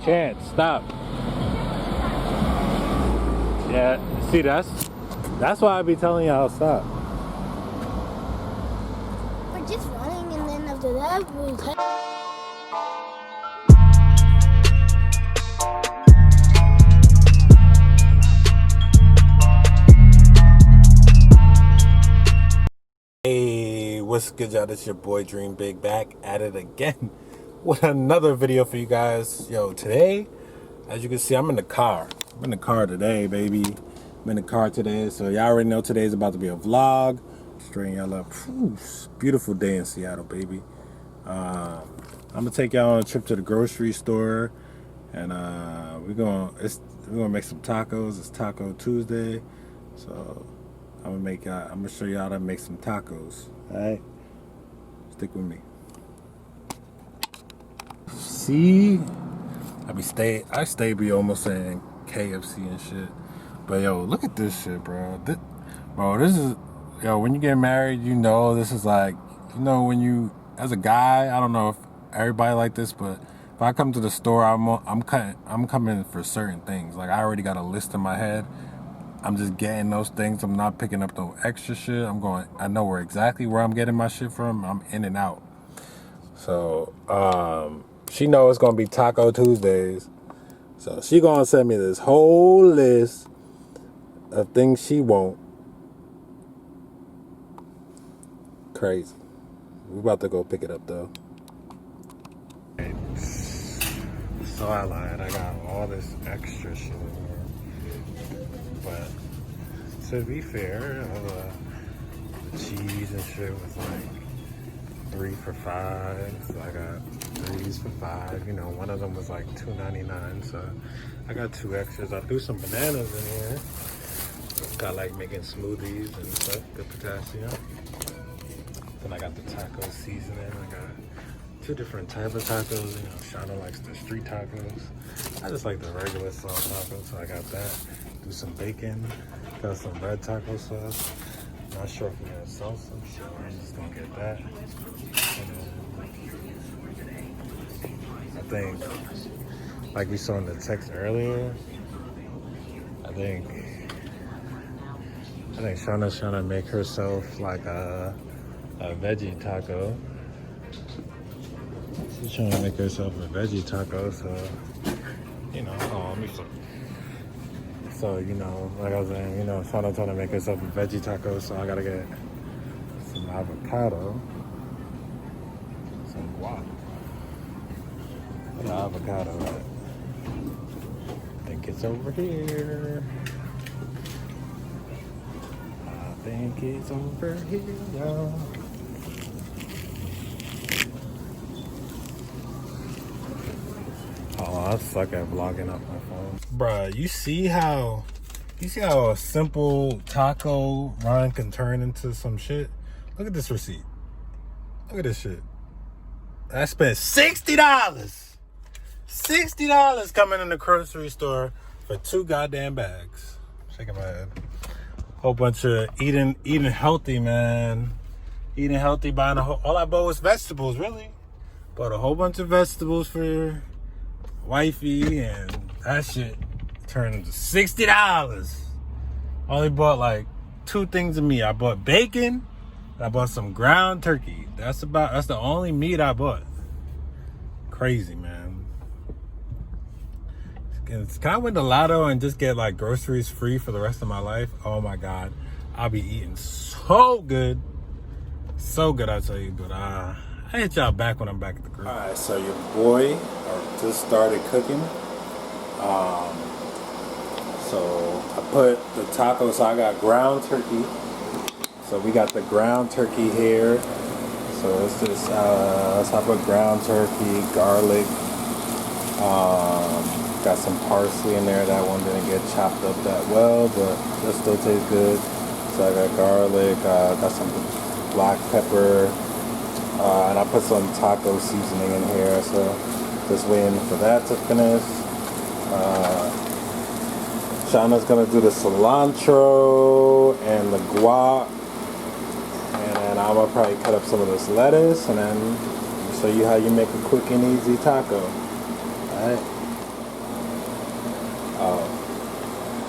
Chance, stop. Yeah, see, that's why I be telling y'all stop. We're just running, and then after that, we'll take. Hey, what's good, y'all? This your boy Dream Big, back at it again with another video for you guys. Yo, today, as you can see, I'm in the car. I'm in the car today, baby. I'm in the car today, so y'all already know today's about to be a vlog. Straighten y'all up. Whew, beautiful day in Seattle, baby. I'm gonna take y'all on a trip to the grocery store, and we're gonna make some tacos. It's Taco Tuesday, so I'm gonna show y'all how to make some tacos. All right, stick with me. See, I be almost saying KFC and shit, but yo, look at this shit, bro. This is, yo, when you get married, you know, this is like, you know, when you, as a guy, I don't know if everybody like this, but if I come to the store, I'm coming for certain things. Like, I already got a list in my head. I'm just getting those things. I'm not picking up no extra shit. I know exactly where I'm getting my shit from. I'm in and out. So, she knows it's gonna be Taco Tuesdays. So she gonna send me this whole list of things she want. Crazy. We about to go pick it up though. So I lied. I got all this extra shit in here. But to be fair, the cheese and shit was like 3 for $5. So I got 3s for $5. You know, one of them was like $2.99. So I got 2 extras. I threw some bananas in here. Got like making smoothies and stuff, good potassium. Then I got the taco seasoning. I got 2 different types of tacos. You know, Shauna likes the street tacos. I just like the regular sauce tacos, so I got that. Do some bacon. Got some red taco sauce. Not sure if we're gonna salsa, so I'm just gonna get that. And then I think, like we saw in the text earlier, I think Shauna's trying to make herself like a veggie taco. She's trying to make herself a veggie taco, so, you know, let me see. So, you know, like I was saying, you know, Shauna's trying to make herself a veggie taco, so I gotta get some avocado, some guac. The avocado, I think it's over here. I think it's over here, y'all. Oh, I suck at vlogging off my phone. Bruh, you see how a simple taco run can turn into some shit? Look at this receipt. Look at this shit. I spent $60. $60 coming in the grocery store for 2 goddamn bags. Shaking my head. Whole bunch of eating healthy, man. Eating healthy, buying all I bought was vegetables, really. Bought a whole bunch of vegetables for wifey, and that shit turned into $60. Only bought like 2 things of meat. I bought bacon, and I bought some ground turkey. That's the only meat I bought. Crazy, man. Can I win the lotto and just get like groceries free for the rest of my life? Oh my God, I'll be eating so good. So good, I tell you, but I hit y'all back when I'm back at the crib. All right, so your boy just started cooking. So I put the tacos, so I got ground turkey. So we got the ground turkey here. So it's just, so I put ground turkey, garlic, got some parsley in there. That one didn't get chopped up that well, but that still tastes good. So I got garlic, got some black pepper, and I put some taco seasoning in here. So just waiting for that to finish. Shauna's gonna do the cilantro and the guac, and then I'm gonna probably cut up some of this lettuce, and then show you how you make a quick and easy taco. Alright.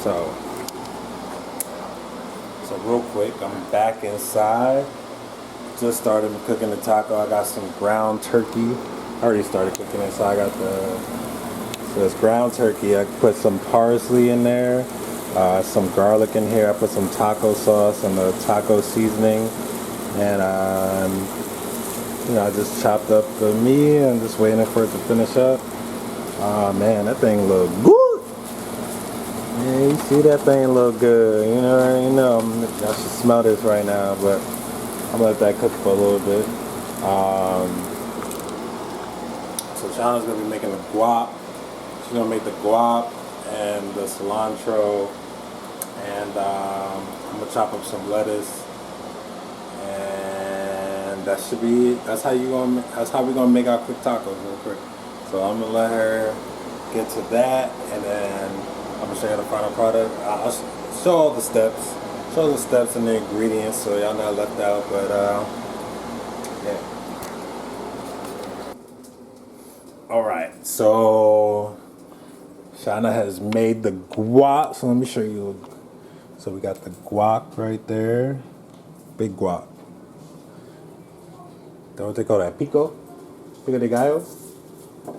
So real quick, I'm back inside. Just started cooking the taco. I got some ground turkey. I already started cooking it, so I got this ground turkey. I put some parsley in there, some garlic in here. I put some taco sauce and the taco seasoning, and I just chopped up the meat and just waiting for it to finish up. Oh man, that thing look good. Yeah, you see that thing look good. You know, I should smell this right now, but I'm gonna let that cook for a little bit. So Shauna's gonna be making the guac. She's gonna make the guac and the cilantro, and I'm gonna chop up some lettuce, and that's how we're gonna make our quick tacos real quick. So I'm gonna let her get to that, and then I'm gonna show you the final product. I'll show all the steps. Show the steps and the ingredients so y'all not left out, but yeah. Alright, so Shauna has made the guac, so let me show you. So we got the guac right there. Big guac. That's what they call that, pico? Pico de gallo?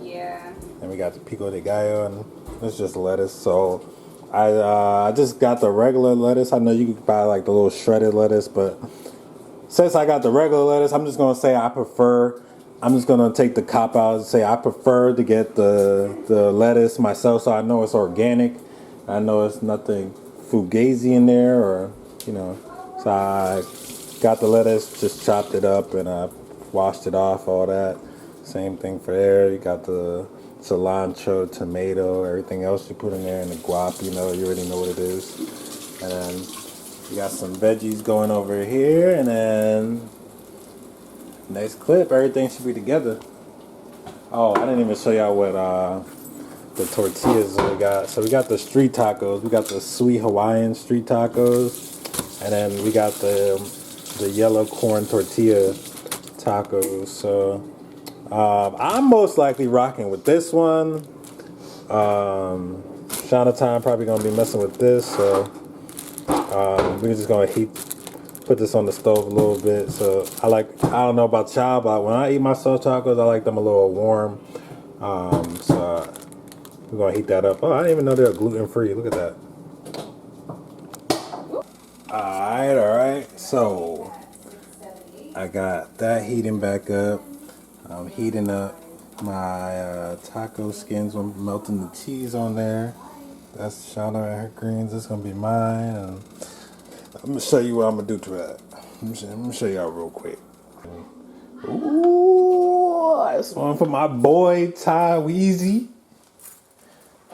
Yeah. And we got the pico de gallo, and it's just lettuce. So I just got the regular lettuce. I know you can buy like the little shredded lettuce, but since I got the regular lettuce, I'm just gonna say I'm just gonna take the cop out and say I prefer to get the lettuce myself, so I know it's organic. I know it's nothing fugazi in there, or So I got the lettuce, just chopped it up, and I washed it off, all that. Same thing for there. You got the cilantro, tomato, everything else you put in there, and the guap, you already know what it is. And then you got some veggies going over here, and then next clip, everything should be together. Oh, I didn't even show y'all what the tortillas we got. So we got the street tacos. We got the sweet Hawaiian street tacos, and then we got the yellow corn tortilla tacos. So I'm most likely rocking with this one. Shauna Time probably gonna be messing with this, so we're just gonna put this on the stove a little bit. So I don't know about y'all, but when I eat my soft tacos, I like them a little warm. So we're gonna heat that up. Oh, I didn't even know they're gluten free. Look at that. All right. So I got that heating back up. I'm heating up my taco skins. I'm melting the cheese on there. That's Shauna and her greens. This is gonna be mine. And I'm gonna show you what I'm gonna do to that. I'm gonna show y'all real quick. Ooh, this one for my boy Ty Weezy.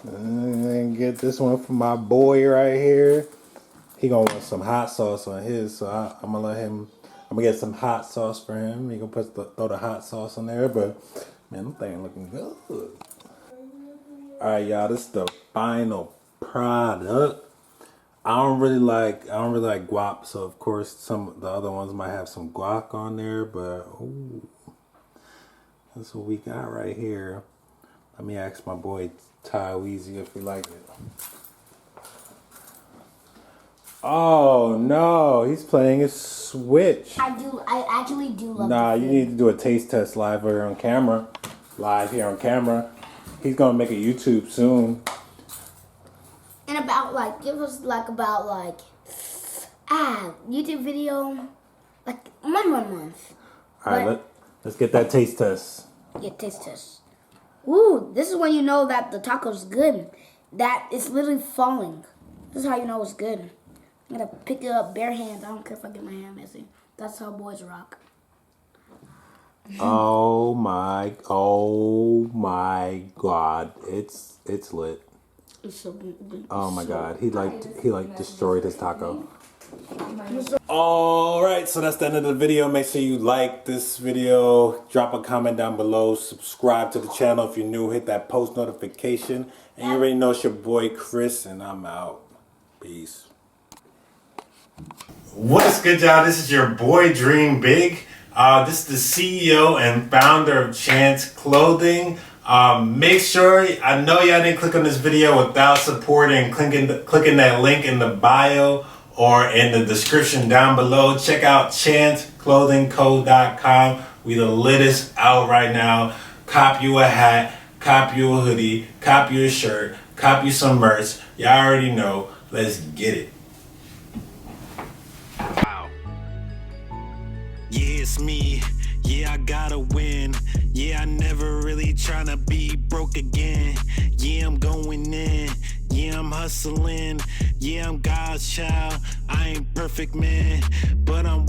And get this one for my boy right here. He gonna want some hot sauce on his, so I'm gonna get some hot sauce for him. He gonna throw the hot sauce on there, but man, this thing looking good. All right, y'all, this is the final product. I don't really like guac, so of course some of the other ones might have some guac on there, but ooh, that's what we got right here. Let me ask my boy Ty Weezy if he like it. Oh no, he's playing a Switch. I actually do love. Nah, you need to do a taste test live here on camera. He's gonna make a YouTube soon. And give us YouTube video like 1 month. Alright, let's get that taste test. Yeah, taste test. Ooh, this is when you know that the taco's good. That it's literally falling. This is how you know it's good. I'm gonna pick it up bare hands. I don't care if I get my hand messy. That's how boys rock. Oh my God. It's lit. It's so good. Oh my God. He destroyed his taco. Alright, so that's the end of the video. Make sure you like this video, drop a comment down below, subscribe to the channel if you're new, hit that post notification, and you already know it's your boy Chris, and I'm out. Peace. What's good, y'all? This is your boy Dream Big. This is the CEO and founder of Chance Clothing. Make sure, I know y'all didn't click on this video without supporting, clicking that link in the bio or in the description down below. Check out chanceclothingco.com. We the littest out right now. Cop you a hat, cop you a hoodie, cop you a shirt, cop you some merch. Y'all already know. Let's get it. Wow. Yeah, it's me. Yeah, I gotta win. Yeah, I never really tryna be broke again. Yeah, I'm going in. Yeah, I'm hustling. Yeah, I'm God's child. I ain't perfect, man, but I'm